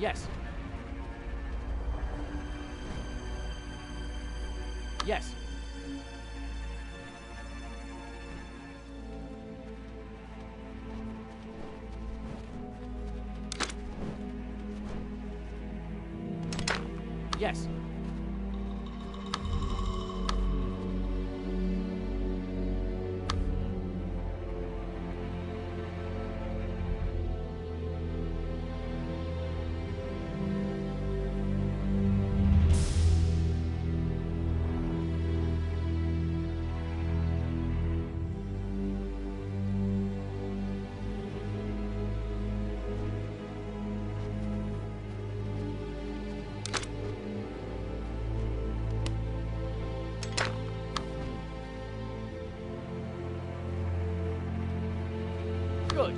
Yes. Yes. Yes. Good.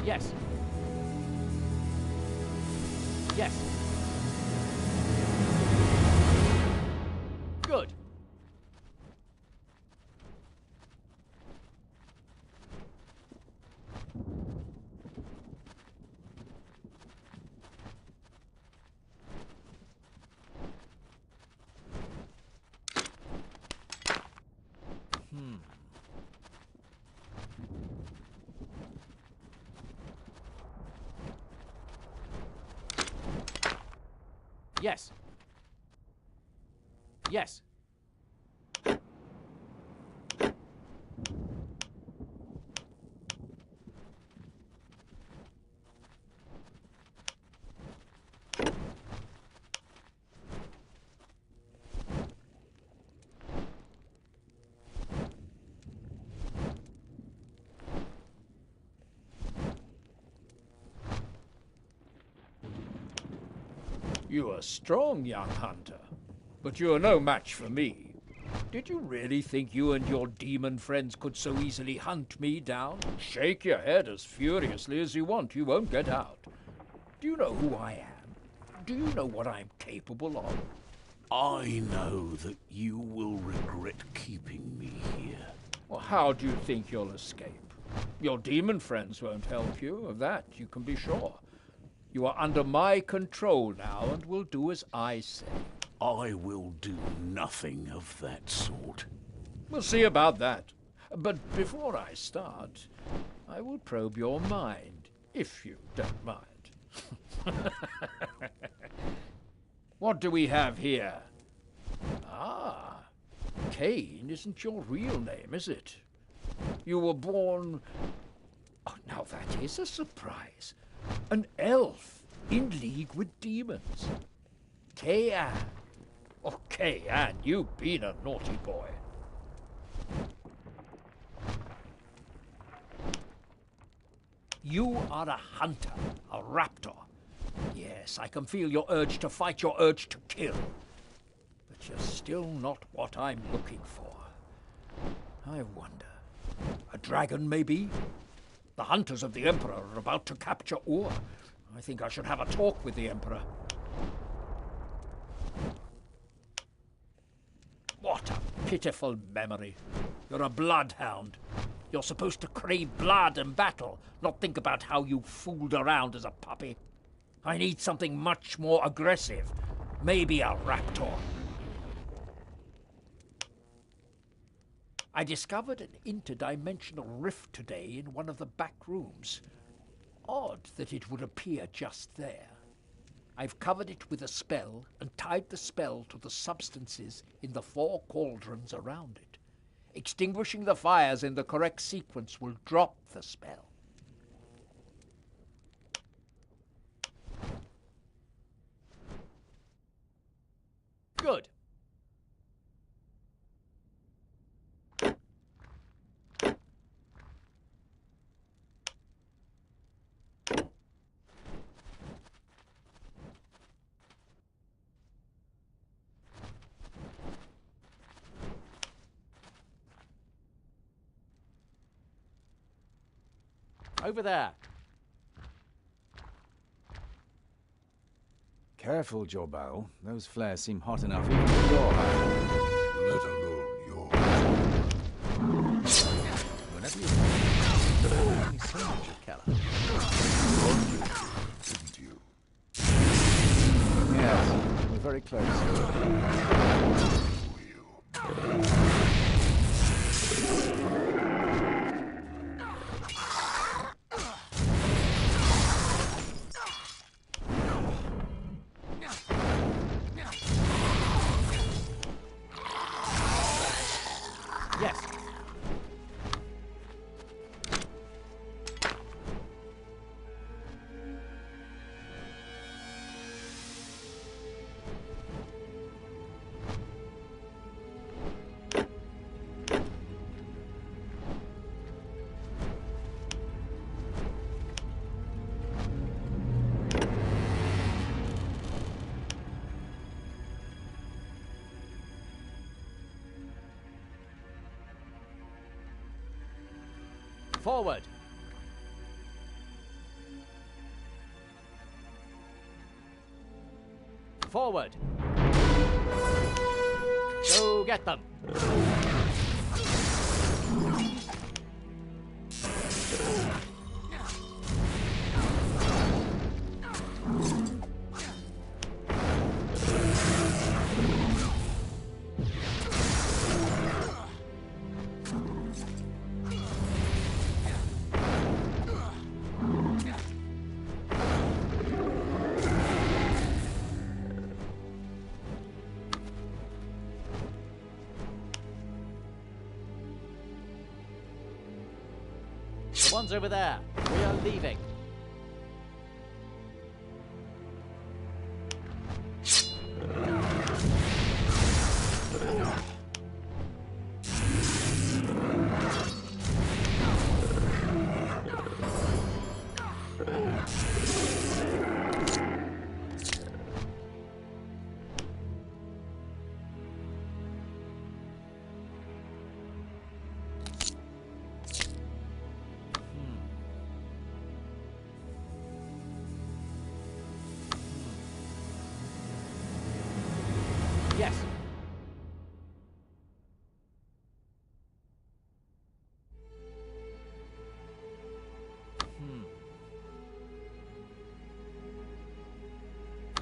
Yes. Yes. Good. Yes. Yes. You are strong, young hunter, but you are no match for me. Did you really think you and your demon friends could so easily hunt me down? Shake your head as furiously as you want, you won't get out. Do you know who I am? Do you know what I'm capable of? I know that you will regret keeping me here. Well, how do you think you'll escape? Your demon friends won't help you, of that you can be sure. You are under my control now and will do as I say. I will do nothing of that sort. We'll see about that. But before I start, I will probe your mind, if you don't mind. What do we have here? Ah, Cain isn't your real name, is it? You were born... Oh, now that is a surprise. An elf in league with demons. Cain. Oh, Cain, you've been a naughty boy. You are a hunter, a raptor. Yes, I can feel your urge to fight, your urge to kill. But you're still not what I'm looking for. I wonder. A dragon, maybe? The hunters of the Emperor are about to capture Ur. I think I should have a talk with the Emperor. What a pitiful memory. You're a bloodhound. You're supposed to crave blood and battle, not think about how you fooled around as a puppy. I need something much more aggressive. Maybe a raptor. I discovered an interdimensional rift today in one of the back rooms. Odd that it would appear just there. I've covered it with a spell and tied the spell to the substances in the 4 cauldrons around it. Extinguishing the fires in the correct sequence will drop the spell. Good. Over there. Careful, Jobal. Those flares seem hot enough even for your hand. Let alone yours. Whenever you want. So much of Keller. Didn't you? Yes, we're very close. Were you? Yes. Forward. Forward. Go get them. The one's over there. We are leaving. Yes.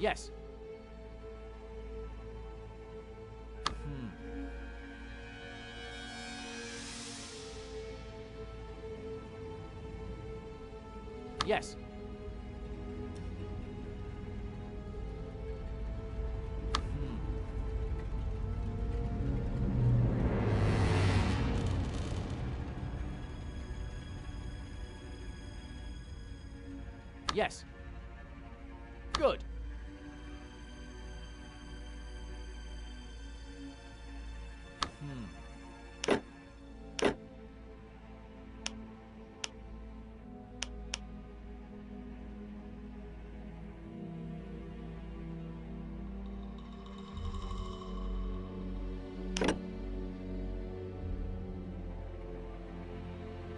Yes. Yes. Yes. Good.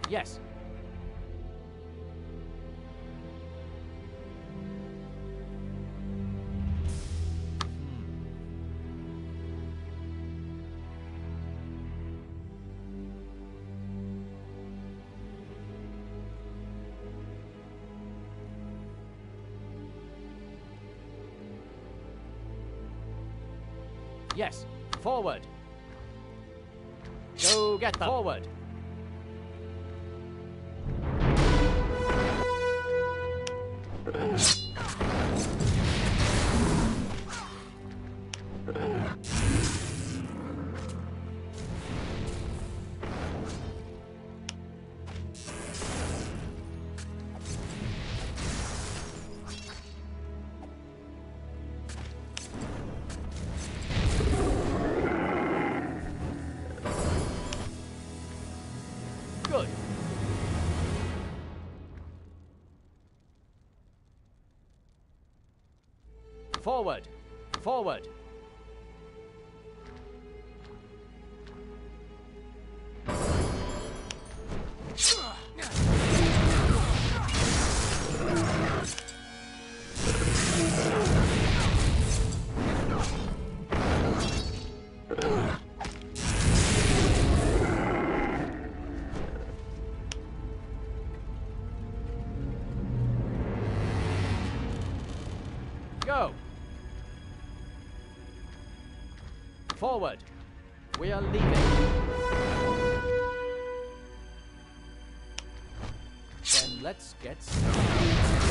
Yes. Yes. Forward. Go get them. Forward. Good. Forward. Forward. Forward. We are leaving. Then let's get started.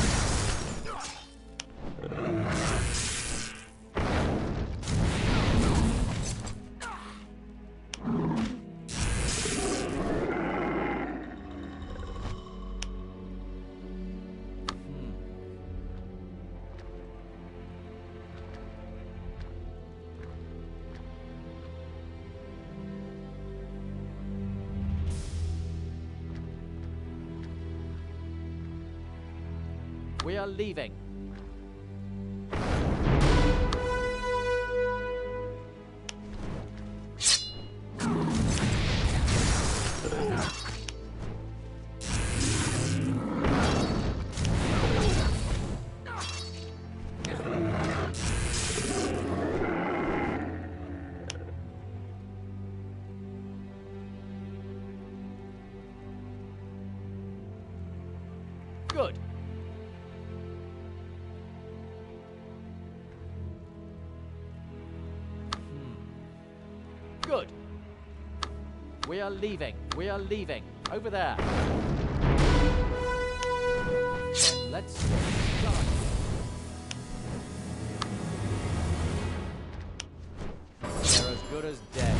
We are leaving. Good. Good. We are leaving. We are leaving. Over there. Then let's get started. They're as good as dead.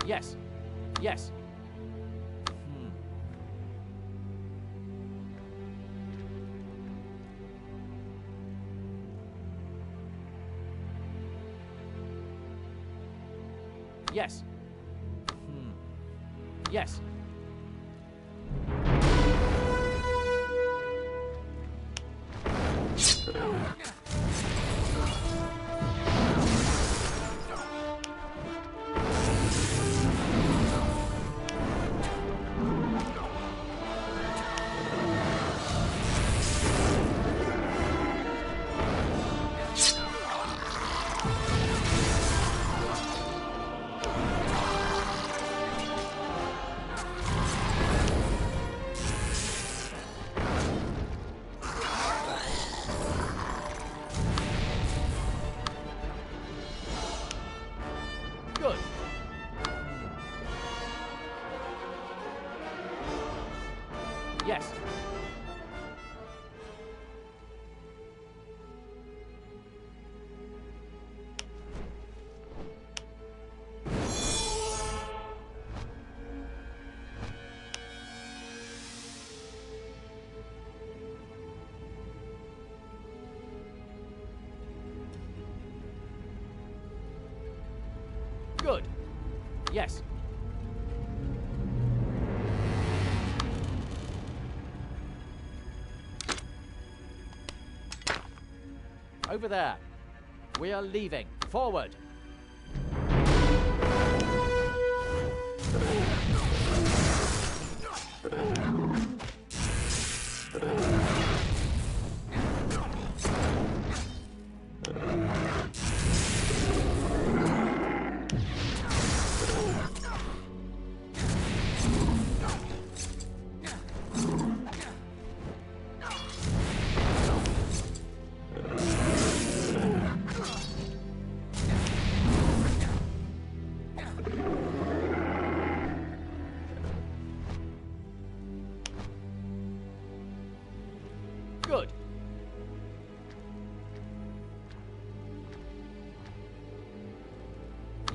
Yes. Yes. Yes. Yes. Good. Yes. Good. Yes. Over there. We are leaving. Forward.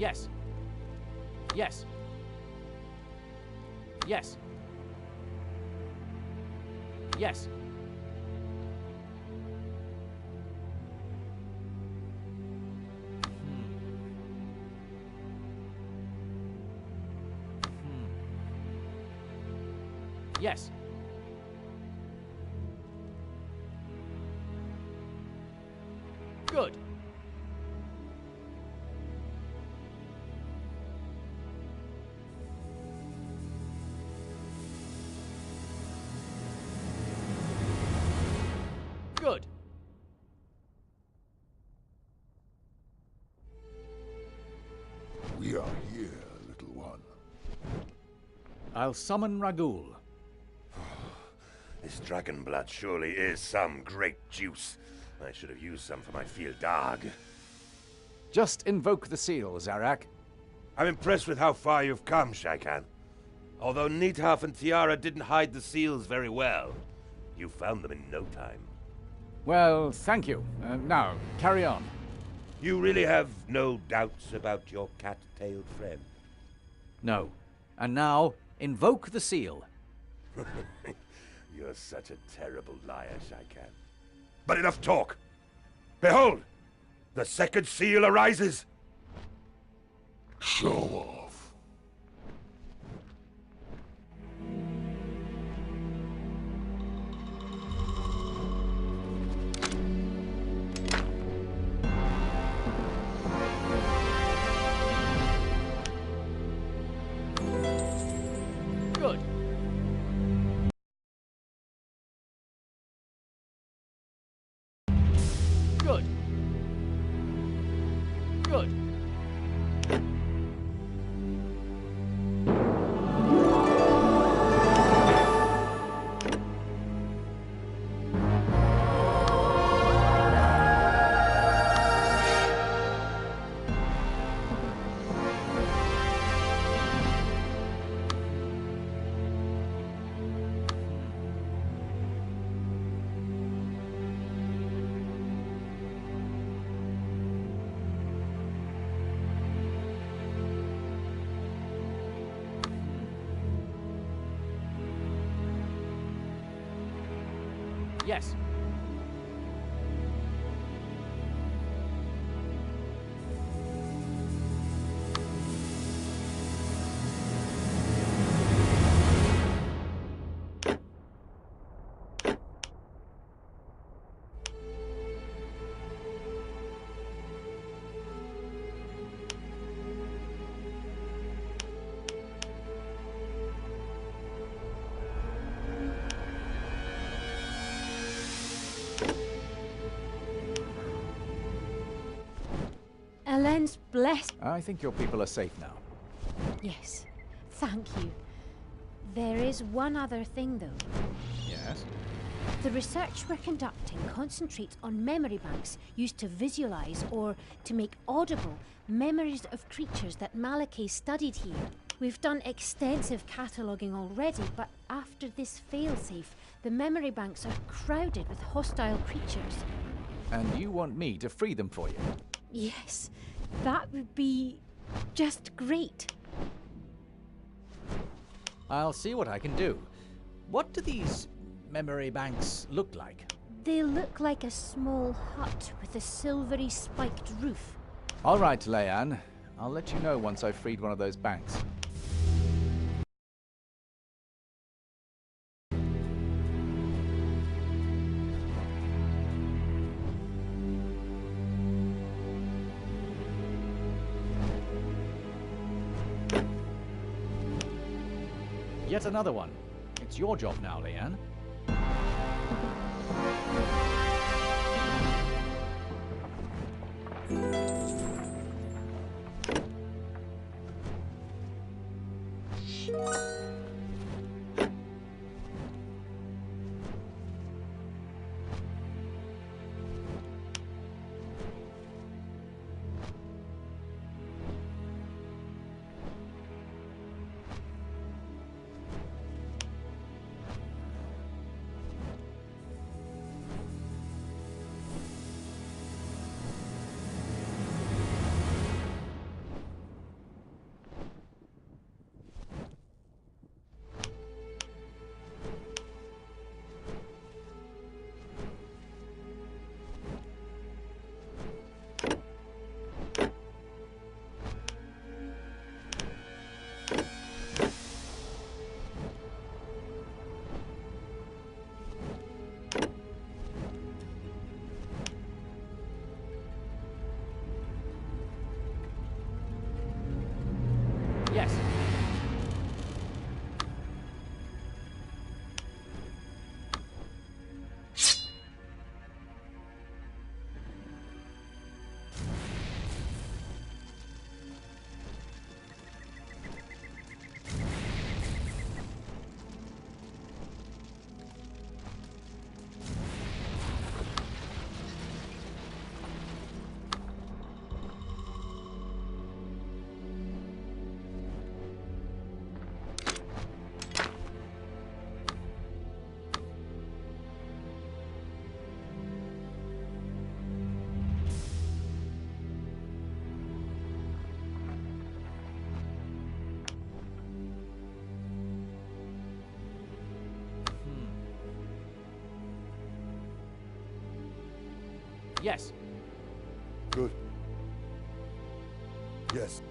Yes. Yes. Yes. Yes. Yes. Good. Good. We are here, little one. I'll summon Ragul. This dragon blood surely is some great juice. I should have used some for my field dog. Just invoke the seal, Zarak. I'm impressed with how far you've come, Shaikan. Although Neathaf and Tiara didn't hide the seals very well, you found them in no time. Well, thank you. Now, carry on. You really have no doubts about your cat-tailed friend? No. And now, invoke the seal. You're such a terrible liar, Shaikan. But enough talk! Behold! The second seal arises! Show off. Good. Good. Good. Yes. Elend's blessed. I think your people are safe now. Yes, thank you. There is one other thing, though. Yes? The research we're conducting concentrates on memory banks used to visualize or to make audible memories of creatures that Malachi studied here. We've done extensive cataloguing already, but after this failsafe, the memory banks are crowded with hostile creatures. And you want me to free them for you? Yes, that would be just great. I'll see what I can do. What do these memory banks look like? They look like a small hut with a silvery spiked roof. All right, Leanne. I'll let you know once I've freed one of those banks. Yet another one. It's your job now, Leanne. Yes. Yes. Good. Yes.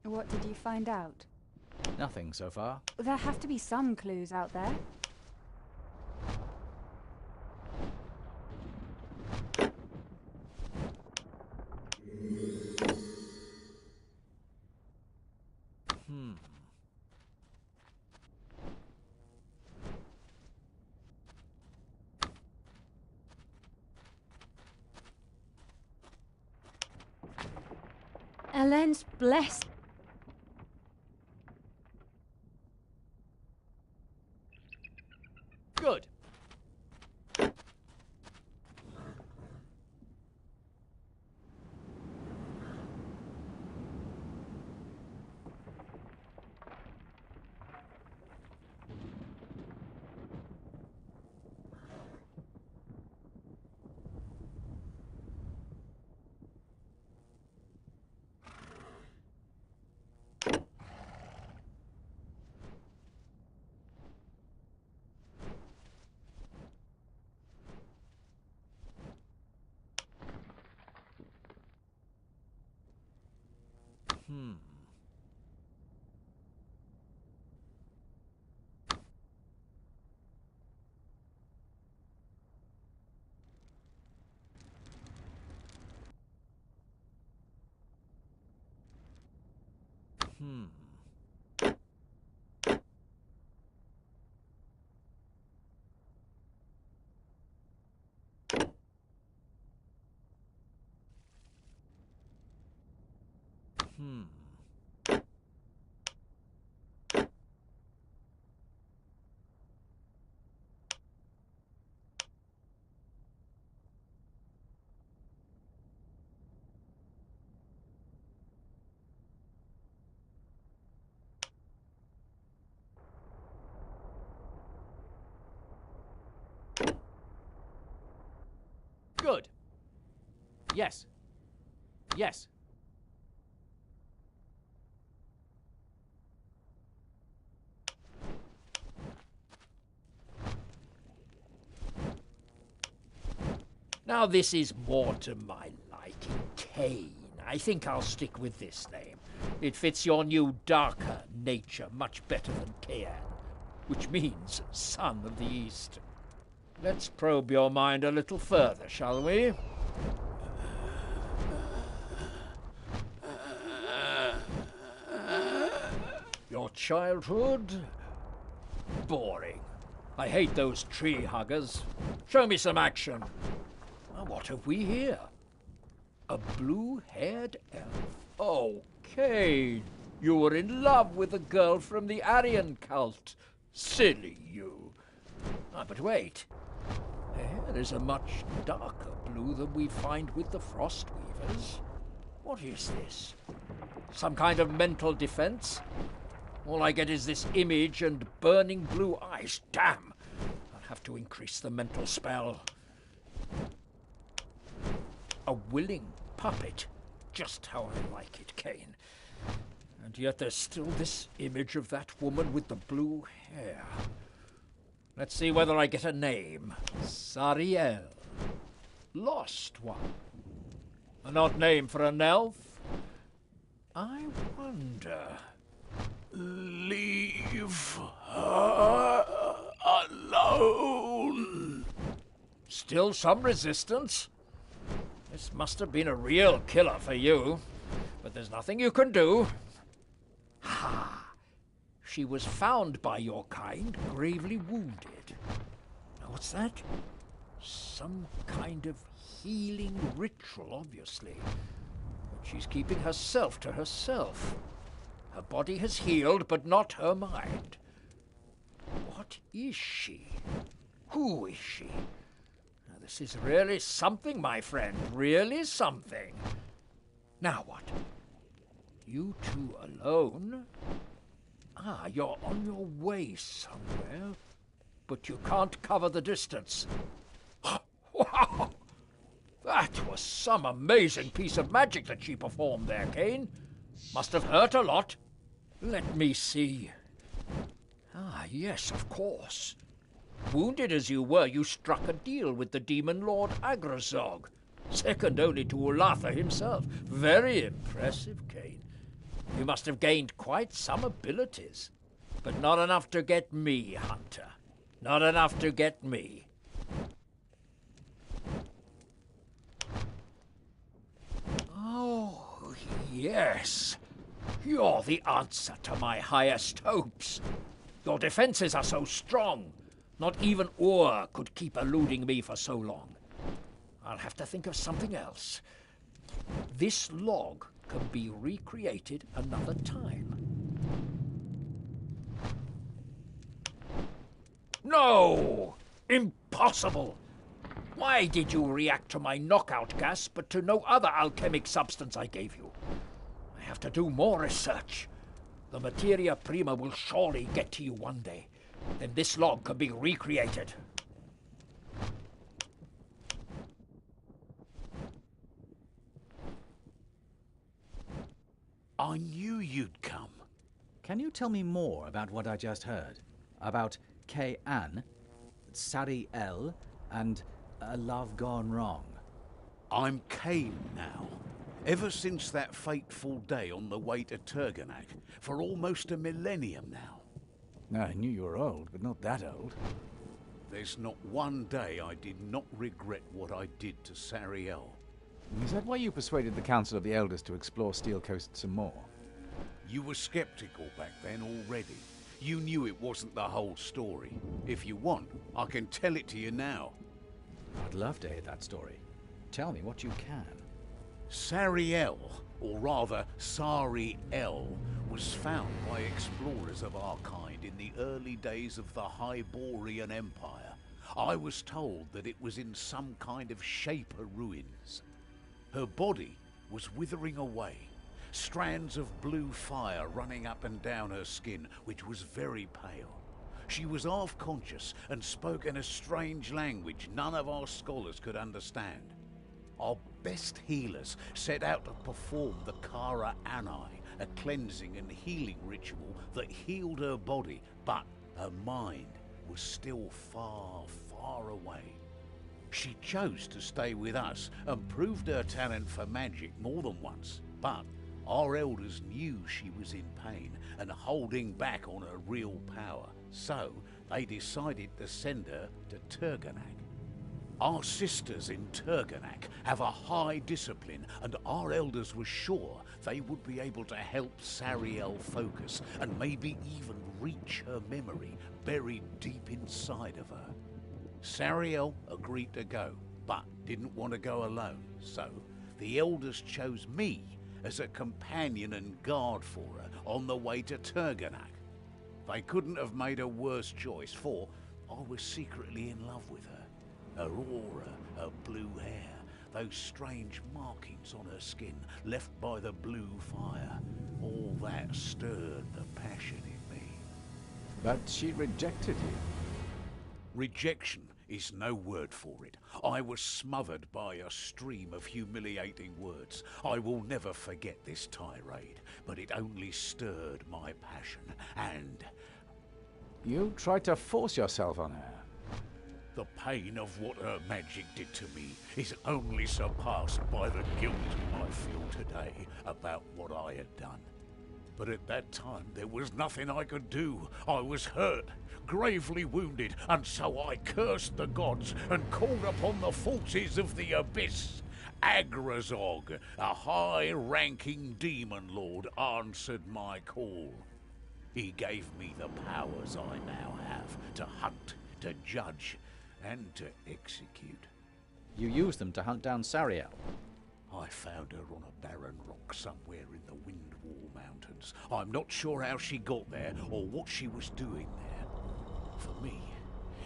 What did you find out? Nothing so far. There have to be some clues out there. Elend's blessed. Good. Good. Yes. Yes. Now this is more to my liking. Cain. I think I'll stick with this name. It fits your new, darker nature much better than Cain, which means son of the East. Let's probe your mind a little further, shall we? Your childhood? Boring. I hate those tree huggers. Show me some action. Now, what have we here? A blue-haired elf. Okay. You were in love with a girl from the Aryan cult. Silly you. Ah, but wait. There is a much darker blue than we find with the Frost Weavers. What is this? Some kind of mental defense? All I get is this image and burning blue eyes. Damn! I'll have to increase the mental spell. A willing puppet. Just how I like it, Kane. And yet there's still this image of that woman with the blue hair. Let's see whether I get a name. Sariel. Lost one. An odd name for an elf. I wonder... Leave her alone. Still some resistance? This must have been a real killer for you. But there's nothing you can do. Ha! She was found by your kind, gravely wounded. Now what's that? Some kind of healing ritual, obviously. But she's keeping herself to herself. Her body has healed, but not her mind. What is she? Who is she? Now, this is really something, my friend. Really something. Now what? You two alone? Ah, you're on your way somewhere, but you can't cover the distance. Wow! That was some amazing piece of magic that she performed there, Kane. Must have hurt a lot. Let me see. Ah, yes, of course. Wounded as you were, you struck a deal with the Demon Lord Agrazog, second only to Ulatha himself. Very impressive, Kane. You must have gained quite some abilities, but not enough to get me, Hunter. Not enough to get me. Oh, yes. You're the answer to my highest hopes. Your defenses are so strong. Not even Ur could keep eluding me for so long. I'll have to think of something else. This log can be recreated another time. No! Impossible! Why did you react to my knockout gas, but to no other alchemic substance I gave you? I have to do more research. The materia prima will surely get to you one day. Then this log can be recreated. I knew you'd come. Can you tell me more about what I just heard? About K-An, Sari-El, and a love gone wrong? I'm Cain now. Ever since that fateful day on the way to Turganak, for almost a millennium now. I knew you were old, but not that old. There's not one day I did not regret what I did to Sariel. Is that why you persuaded the Council of the Elders to explore Steel Coast some more? You were skeptical back then already. You knew it wasn't the whole story. If you want, I can tell it to you now. I'd love to hear that story. Tell me what you can. Sariel, or rather Sari-El, was found by explorers of our kind in the early days of the Hyborian Empire. I was told that it was in some kind of Shaper ruins. Her body was withering away, strands of blue fire running up and down her skin, which was very pale. She was half-conscious and spoke in a strange language none of our scholars could understand. Our best healers set out to perform the Kara Anai, a cleansing and healing ritual that healed her body, but her mind was still far, far away. She chose to stay with us and proved her talent for magic more than once, but our elders knew she was in pain and holding back on her real power, so they decided to send her to Turganak. Our sisters in Turganak have a high discipline, and our elders were sure they would be able to help Sariel focus and maybe even reach her memory buried deep inside of her. Sariel agreed to go, but didn't want to go alone, so the elders chose me as a companion and guard for her on the way to Turganak. They couldn't have made a worse choice, for I was secretly in love with her. Her aura, her blue hair, those strange markings on her skin left by the blue fire, all that stirred the passion in me. But she rejected you. Rejection is no word for it. I was smothered by a stream of humiliating words. I will never forget this tirade, but it only stirred my passion, and You tried to force yourself on her. the pain of what her magic did to me is only surpassed by the guilt I feel today about what I had done. But at that time, there was nothing I could do. I was hurt, gravely wounded, and so I cursed the gods and called upon the forces of the abyss. Agrazog, a high-ranking demon lord, answered my call. He gave me the powers I now have to hunt, to judge, and to execute. You used them to hunt down Sariel. I found her on a barren rock somewhere in the Windwall Mountains. I'm not sure how she got there or what she was doing there. For me,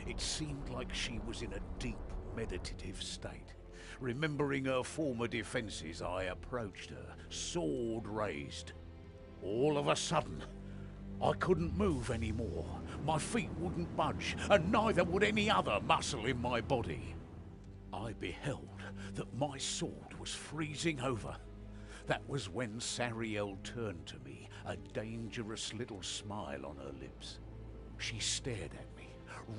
it seemed like she was in a deep meditative state. Remembering her former defenses, I approached her, sword raised. All of a sudden, I couldn't move anymore. My feet wouldn't budge, and neither would any other muscle in my body. I beheld that my sword was freezing over. That was when Sariel turned to me, a dangerous little smile on her lips. She stared at me,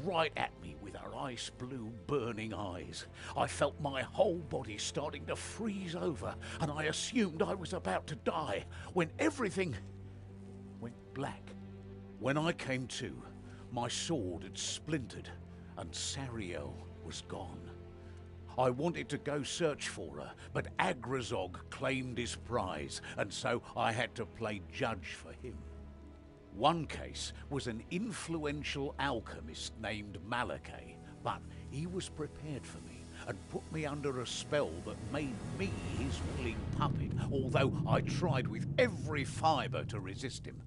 right at me with her ice blue burning eyes. I felt my whole body starting to freeze over, and I assumed I was about to die, when everything went black. When I came to, my sword had splintered, and Sariel was gone. I wanted to go search for her, but Agrazog claimed his prize, and so I had to play judge for him. One case was an influential alchemist named Malachi, but he was prepared for me and put me under a spell that made me his willing puppet, although I tried with every fibre to resist him.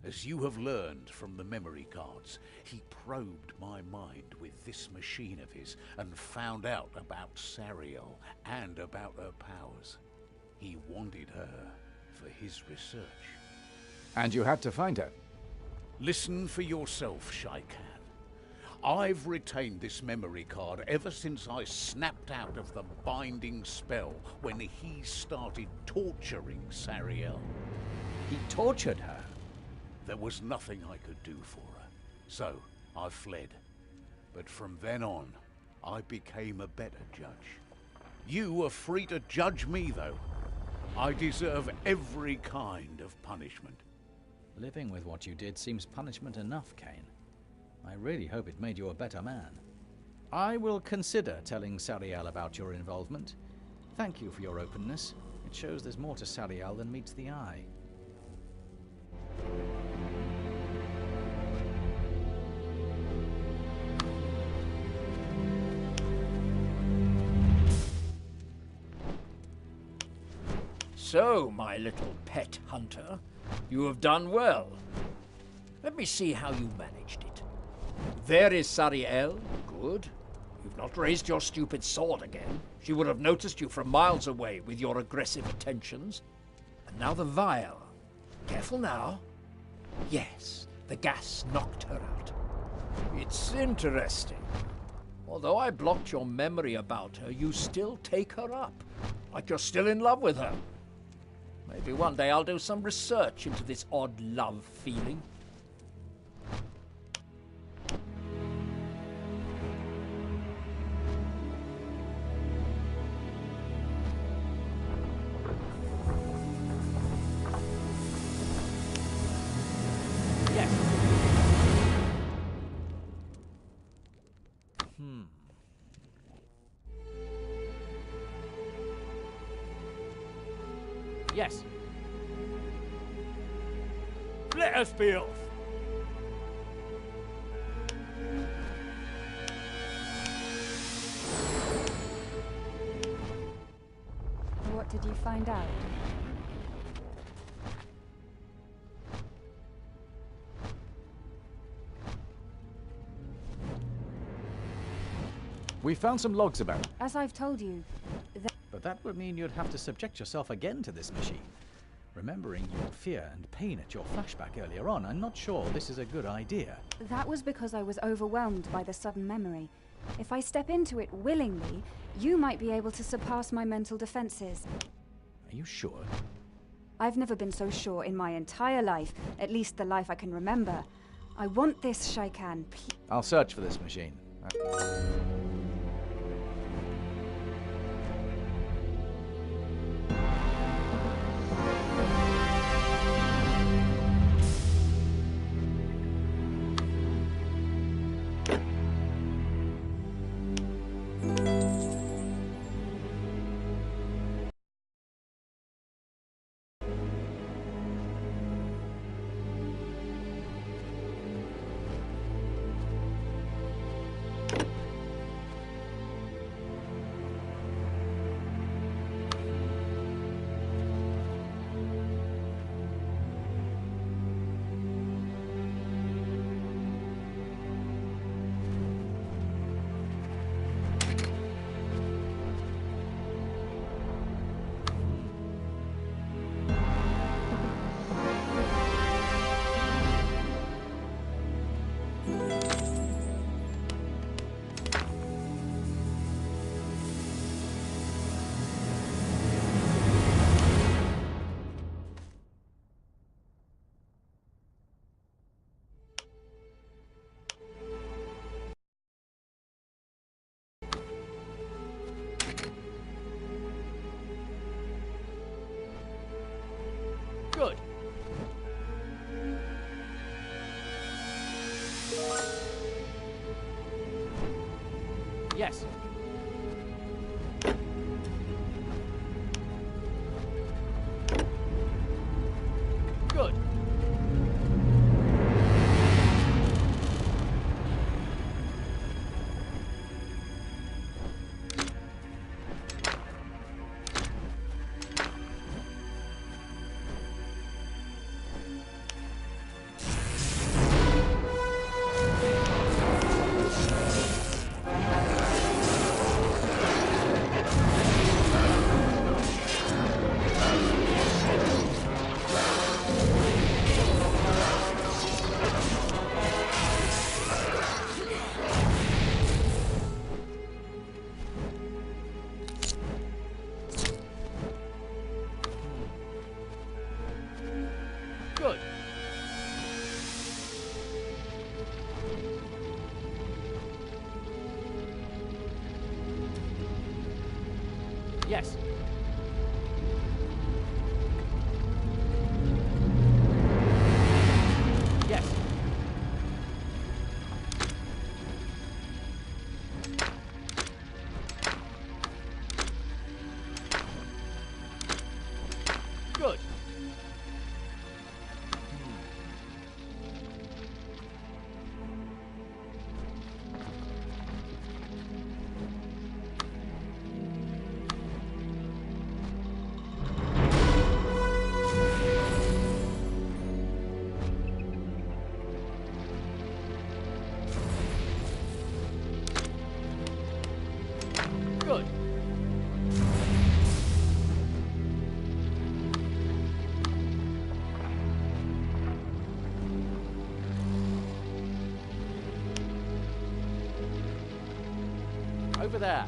As you have learned from the memory cards, he probed my mind with this machine of his and found out about Sariel and about her powers. He wanted her for his research. And you had to find her. Listen for yourself, Shaikan. I've retained this memory card ever since I snapped out of the binding spell when he started torturing Sariel. He tortured her. There was nothing I could do for her, so I fled. But from then on, I became a better judge. You are free to judge me, though. I deserve every kind of punishment. Living with what you did seems punishment enough, Cain. I really hope it made you a better man. I will consider telling Sariel about your involvement. Thank you for your openness. It shows there's more to Sariel than meets the eye. So, my little pet hunter, you have done well. Let me see how you managed it. There is Sariel. Good. You've not raised your stupid sword again. She would have noticed you from miles away with your aggressive attentions. And now the vial. Careful now. Yes, the gas knocked her out. It's interesting. Although I blocked your memory about her, you still take her up. Like you're still in love with her. Maybe one day I'll do some research into this odd love feeling. Yes. Yes. Let us be off. What did you find out? We found some logs about. As I've told you, But that would mean you'd have to subject yourself again to this machine. Remembering your fear and pain at your flashback earlier on, I'm not sure this is a good idea. that was because I was overwhelmed by the sudden memory. If I step into it willingly, you might be able to surpass my mental defenses. Are you sure? I've never been so sure in my entire life, at least the life I can remember. I want this, Shaikan. I'll search for this machine. Good. Yes. Good. Good. Yes. Yes. Good. Good. Over there.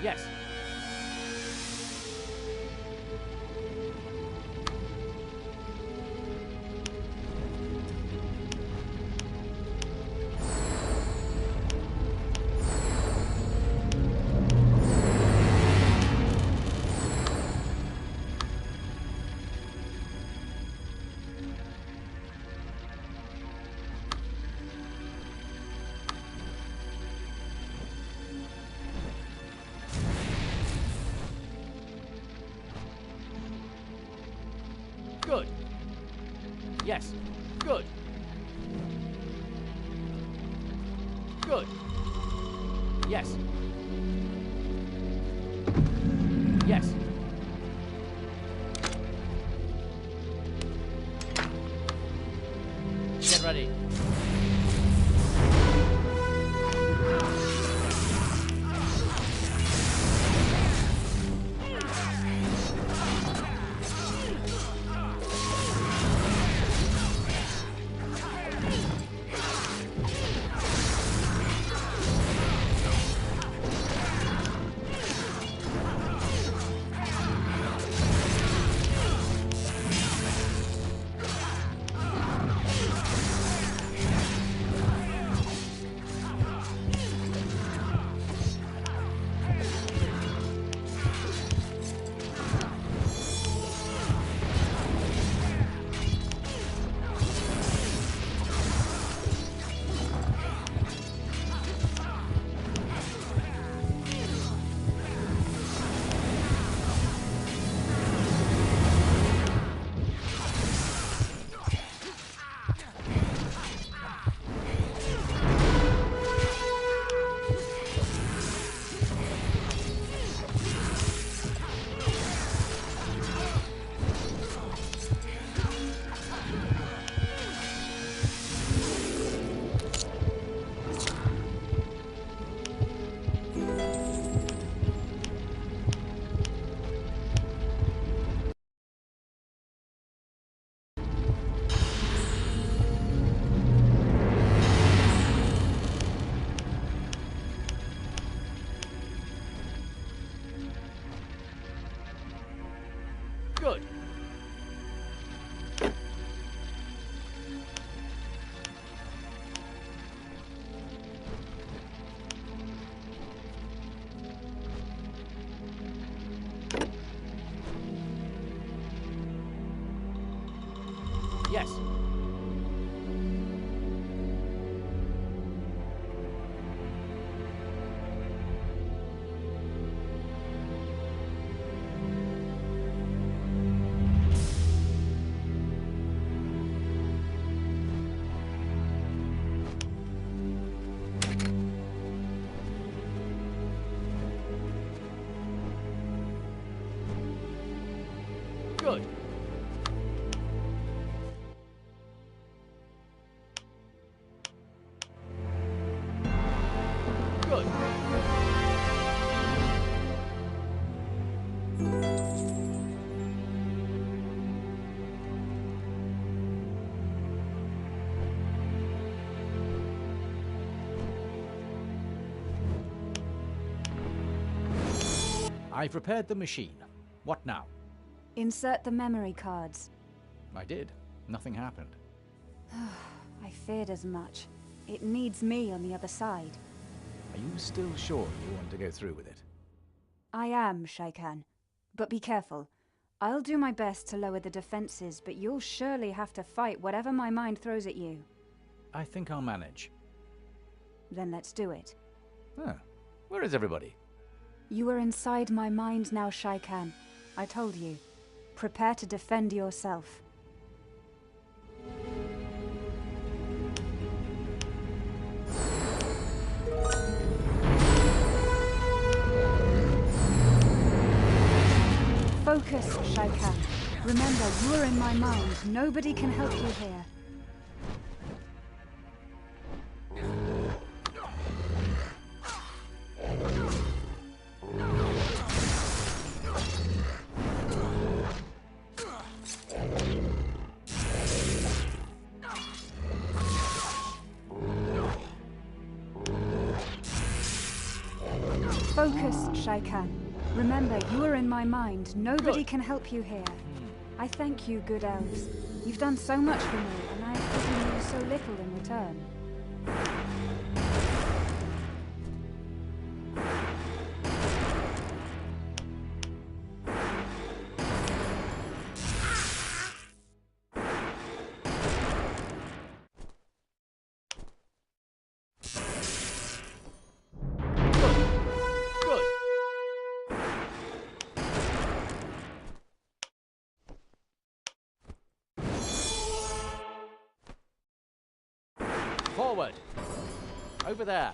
Yes. Good. Yes. Good. Good. Yes. Yes. Get ready. Good. Yes. Good. Good. I've repaired the machine. What now? Insert the memory cards. I did. Nothing happened. I feared as much. It needs me on the other side. Are you still sure you want to go through with it? I am, Shaikan. But be careful. I'll do my best to lower the defenses, but you'll surely have to fight whatever my mind throws at you. I think I'll manage. Then let's do it. Huh. Where is everybody? You are inside my mind now, Shaikan. I told you. Prepare to defend yourself. Focus, Shaikan. Remember, you are in my mind. Nobody can help you here. Focus, Shaikan. Remember, you are in my mind. Nobody can help you here. I thank you, good elves. You've done so much for me, and I've given you so little in return. Forward! Over there!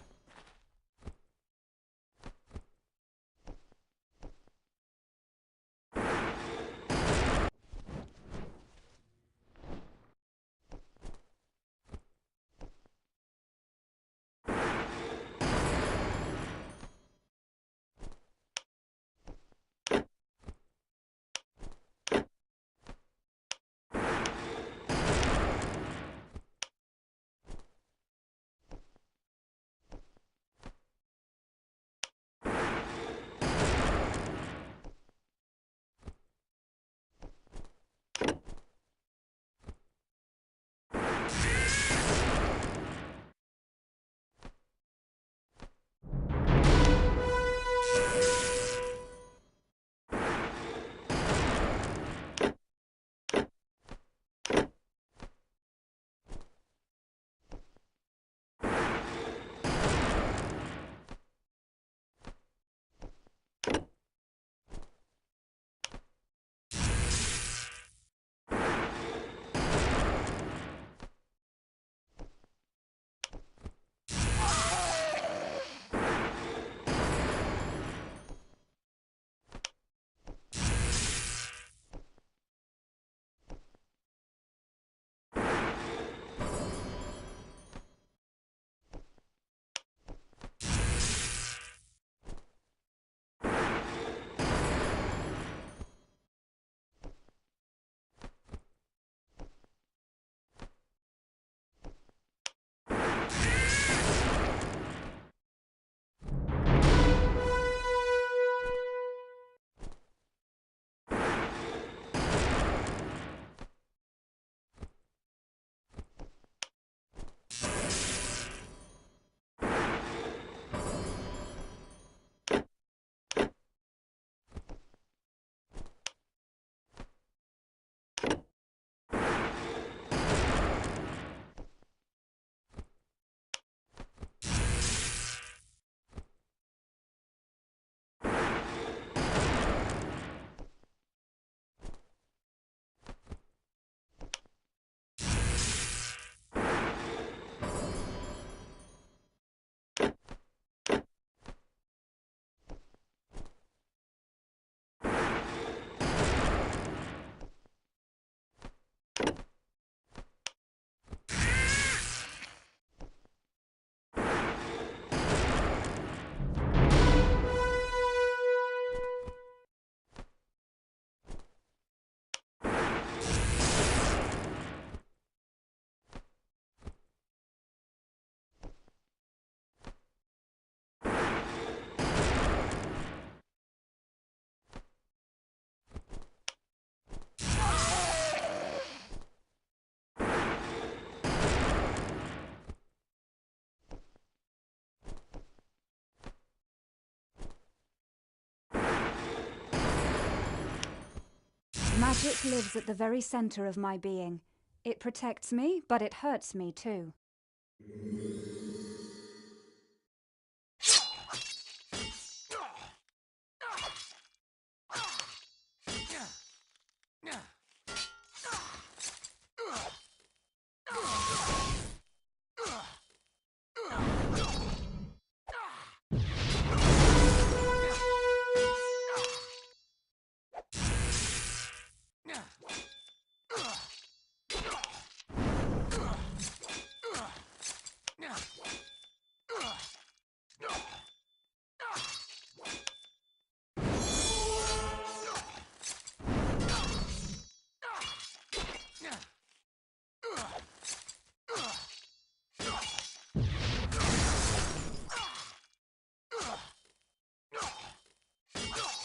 Magic lives at the very center of my being. It protects me, but it hurts me too.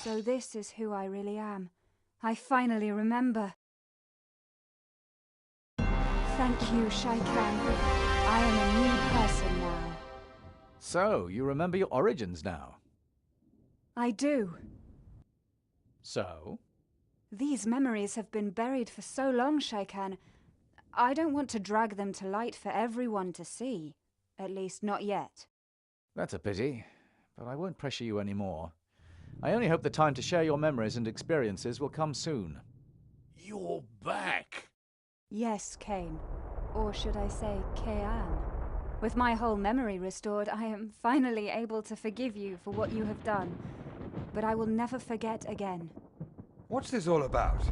So this is who I really am. I finally remember. Thank you, Shaikan. I am a new person now. So, you remember your origins now? I do. So? These memories have been buried for so long, Shaikan. I don't want to drag them to light for everyone to see. At least not yet. That's a pity, but I won't pressure you anymore. I only hope the time to share your memories and experiences will come soon. You're back! Yes, Kane. Or should I say, Kayan? With my whole memory restored, I am finally able to forgive you for what you have done. But I will never forget again. What's this all about?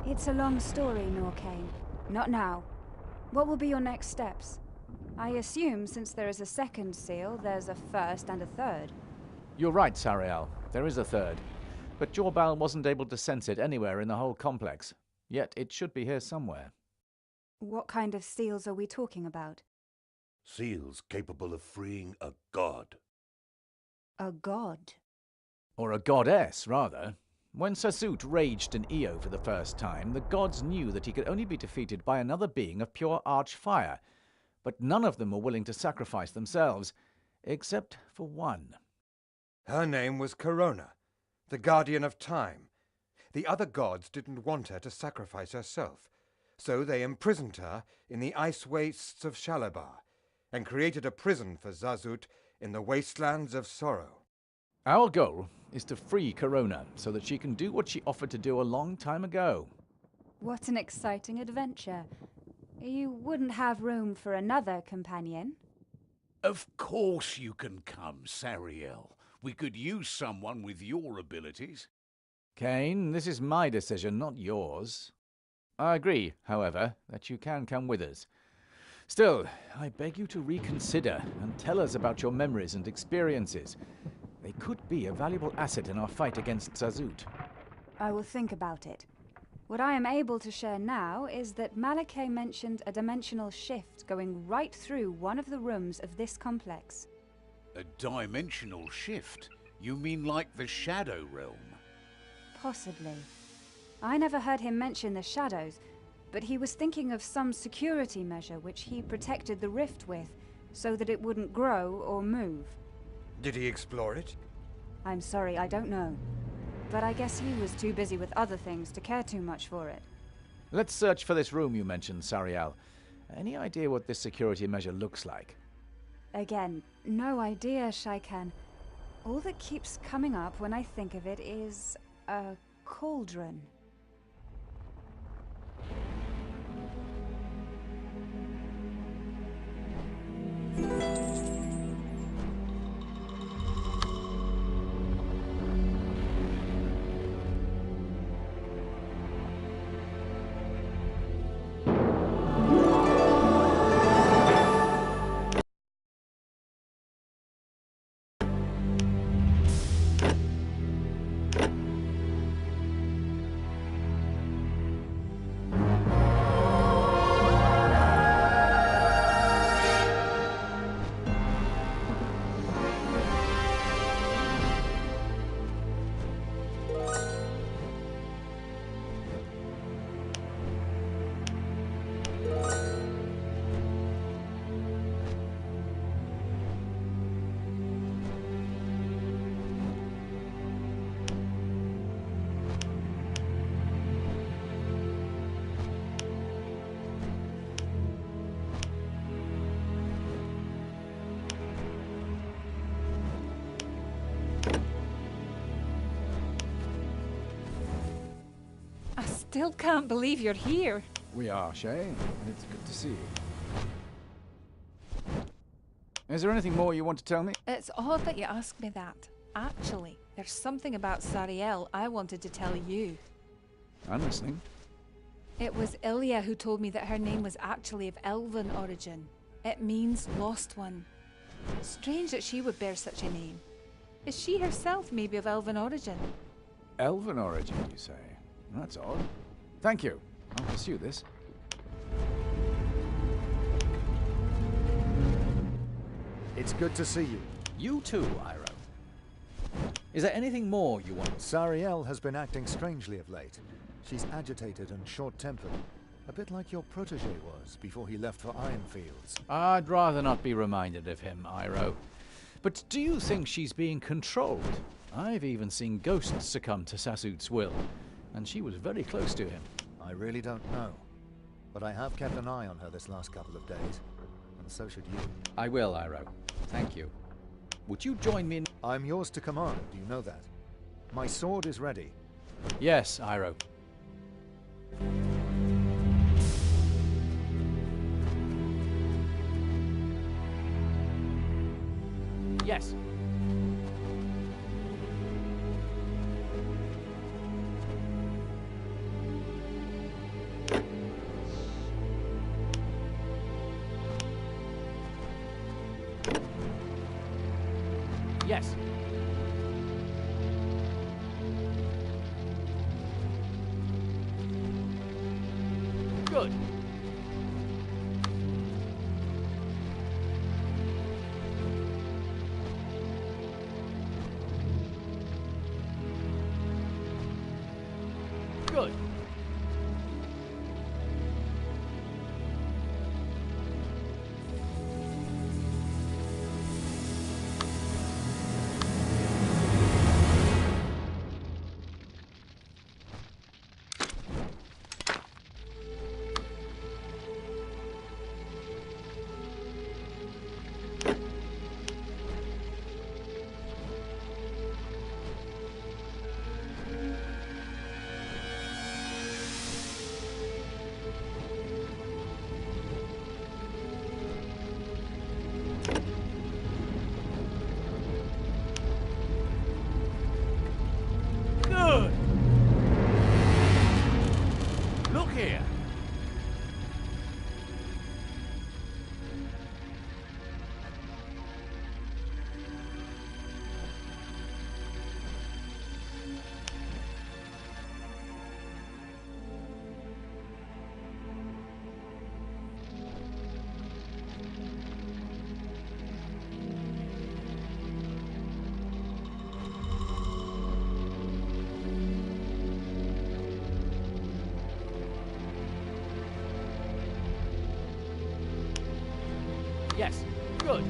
It's a long story, Norkane. Not now. What will be your next steps? I assume since there is a second seal, there's a first and a third. You're right, Sariel. There is a third. But Jorbal wasn't able to sense it anywhere in the whole complex. Yet it should be here somewhere. What kind of seals are we talking about? Seals capable of freeing a god. A god? Or a goddess, rather. When Sasut raged in Io for the first time, the gods knew that he could only be defeated by another being of pure archfire. But none of them were willing to sacrifice themselves, except for one. Her name was Corona, the guardian of time. The other gods didn't want her to sacrifice herself, so they imprisoned her in the ice wastes of Shalabar, and created a prison for Zazut in the wastelands of sorrow. Our goal is to free Corona so that she can do what she offered to do a long time ago. What an exciting adventure. You wouldn't have room for another companion? Of course you can come, Sariel. We could use someone with your abilities. Kane, this is my decision, not yours. I agree, however, that you can come with us. Still, I beg you to reconsider and tell us about your memories and experiences. They could be a valuable asset in our fight against Sazut. I will think about it. What I am able to share now is that Malachi mentioned a dimensional shift going right through one of the rooms of this complex. A dimensional shift? You mean like the Shadow Realm? Possibly. I never heard him mention the shadows, but he was thinking of some security measure which he protected the rift with, so that it wouldn't grow or move. Did he explore it? I'm sorry, I don't know. But I guess he was too busy with other things to care too much for it. Let's search for this room you mentioned, Sariel. Any idea what this security measure looks like? Again, no idea, Shaikan. All that keeps coming up when I think of it is a cauldron. Still can't believe you're here. We are, Shay. It's good to see you. Is there anything more you want to tell me? It's odd that you ask me that. Actually, there's something about Sariel I wanted to tell you. I'm listening. It was Ilya who told me that her name was actually of elven origin. It means lost one. Strange that she would bear such a name. Is she herself maybe of elven origin? Elven origin, you say? That's odd. Thank you. I'll pursue this. It's good to see you. You too, Iro. Is there anything more you want? Sariel has been acting strangely of late. She's agitated and short-tempered. A bit like your protege was before he left for Ironfields. I'd rather not be reminded of him, Iroh. But do you think she's being controlled? I've even seen ghosts succumb to Sasut's will, and she was very close to him. I really don't know. But I have kept an eye on her this last couple of days, and so should you. I will, Iroh. Thank you. Would you join me in... I'm yours to command, do you know that? My sword is ready. Yes, Iroh. Yes. Yes. Good. Good. Good. Look here. Yes, good.